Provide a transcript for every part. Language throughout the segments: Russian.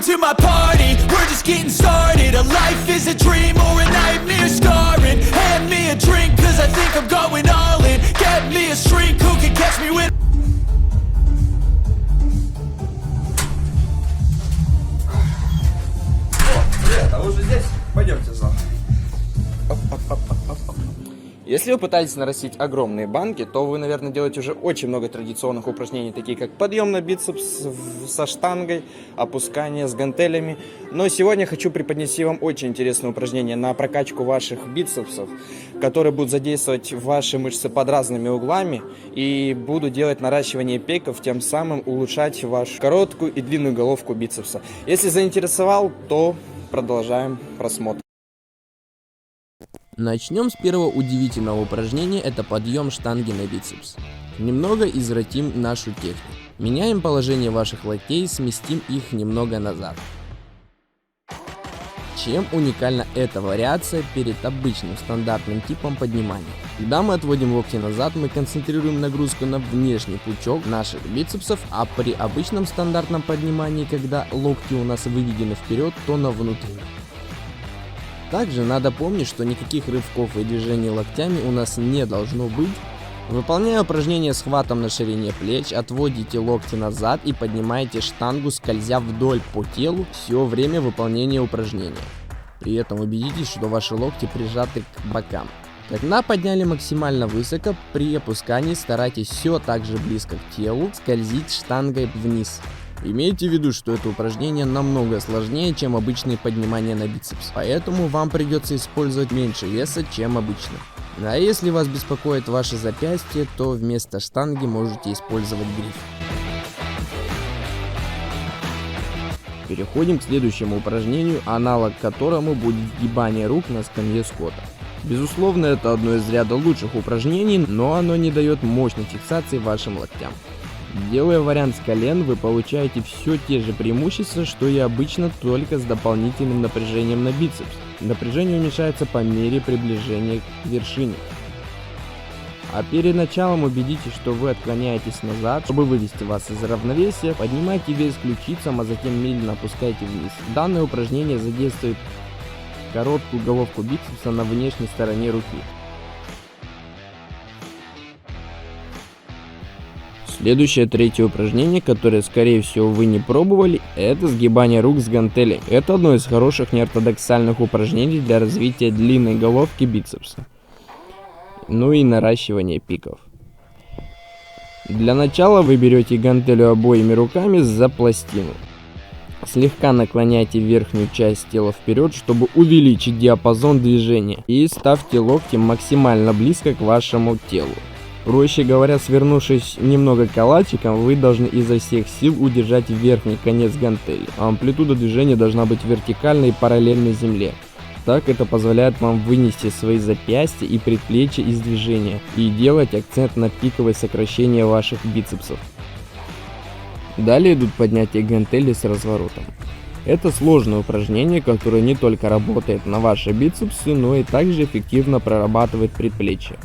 to my party, we're just getting started. A life is a dream or a nightmare scarring. Hand me a drink cause I think I'm going all in. Get me a shrink who can catch me when Привет, а вы уже здесь? Пойдемте за мной. Если вы пытаетесь нарастить огромные банки, то вы, наверное, делаете уже очень много традиционных упражнений, такие как подъем на бицепс со штангой, опускание с гантелями. Но сегодня хочу преподнести вам очень интересное упражнение на прокачку ваших бицепсов, которые будут задействовать ваши мышцы под разными углами и будут делать наращивание пеков, тем самым улучшать вашу короткую и длинную головку бицепса. Если заинтересовал, то продолжаем просмотр. Начнем с первого удивительного упражнения, это подъем штанги на бицепс. Немного извратим нашу технику. Меняем положение ваших локтей, сместим их немного назад. Чем уникальна эта вариация перед обычным стандартным типом поднимания? Когда мы отводим локти назад, мы концентрируем нагрузку на внешний пучок наших бицепсов, а при обычном стандартном поднимании, когда локти у нас выведены вперед, то на внутренний. Также надо помнить, что никаких рывков и движений локтями у нас не должно быть. Выполняя упражнение с хватом на ширине плеч, отводите локти назад и поднимаете штангу, скользя вдоль по телу все время выполнения упражнения. При этом убедитесь, что ваши локти прижаты к бокам. Когда подняли максимально высоко, при опускании старайтесь все так же близко к телу скользить штангой вниз. Имейте в виду, что это упражнение намного сложнее, чем обычные поднимания на бицепс, поэтому вам придется использовать меньше веса, чем обычно. А если вас беспокоит ваше запястье, то вместо штанги можете использовать гриф. Переходим к следующему упражнению, аналог которому будет сгибание рук на скамье скотта. Безусловно, это одно из ряда лучших упражнений, но оно не дает мощной фиксации вашим локтям. Делая вариант с колен, вы получаете все те же преимущества, что и обычно, только с дополнительным напряжением на бицепс. Напряжение уменьшается по мере приближения к вершине. А перед началом убедитесь, что вы отклоняетесь назад, чтобы вывести вас из равновесия. Поднимайте вес ключицам, а затем медленно опускайте вниз. Данное упражнение задействует короткую головку бицепса на внешней стороне руки. Следующее, третье упражнение, которое, скорее всего, вы не пробовали, это сгибание рук с гантелей. Это одно из хороших неортодоксальных упражнений для развития длинной головки бицепса. Ну и наращивание пиков. Для начала вы берете гантелю обоими руками за пластину. Слегка наклоняйте верхнюю часть тела вперед, чтобы увеличить диапазон движения. И ставьте локти максимально близко к вашему телу. Проще говоря, свернувшись немного калачиком, вы должны изо всех сил удержать верхний конец гантели. Амплитуда движения должна быть вертикальной и параллельной земле. Так это позволяет вам вынести свои запястья и предплечья из движения и делать акцент на пиковое сокращение ваших бицепсов. Далее идут поднятия гантели с разворотом. Это сложное упражнение, которое не только работает на ваши бицепсы, но и также эффективно прорабатывает предплечья.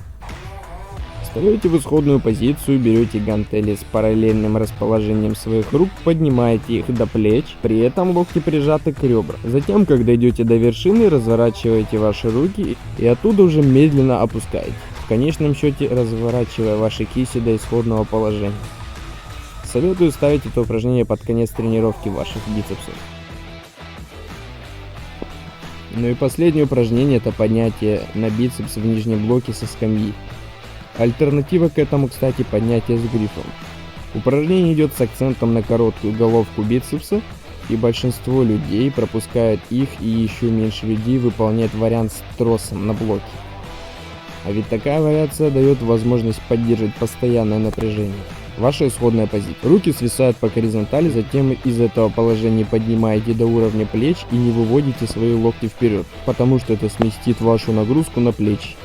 Встаете в исходную позицию, берете гантели с параллельным расположением своих рук, поднимаете их до плеч, при этом локти прижаты к ребрам. Затем, когда идете до вершины, разворачиваете ваши руки и оттуда уже медленно опускаете, в конечном счете разворачивая ваши кисти до исходного положения. Советую ставить это упражнение под конец тренировки ваших бицепсов. Ну и последнее упражнение — это поднятие на бицепс в нижнем блоке со скамьи. Альтернатива к этому, кстати, поднятие с грифом. Упражнение идет с акцентом на короткую головку бицепса, и большинство людей пропускают их, и еще меньше людей выполняет вариант с тросом на блоке. А ведь такая вариация дает возможность поддерживать постоянное напряжение. Ваша исходная позиция. Руки свисают по горизонтали, затем из этого положения поднимаете до уровня плеч и не выводите свои локти вперед, потому что это сместит вашу нагрузку на плечи.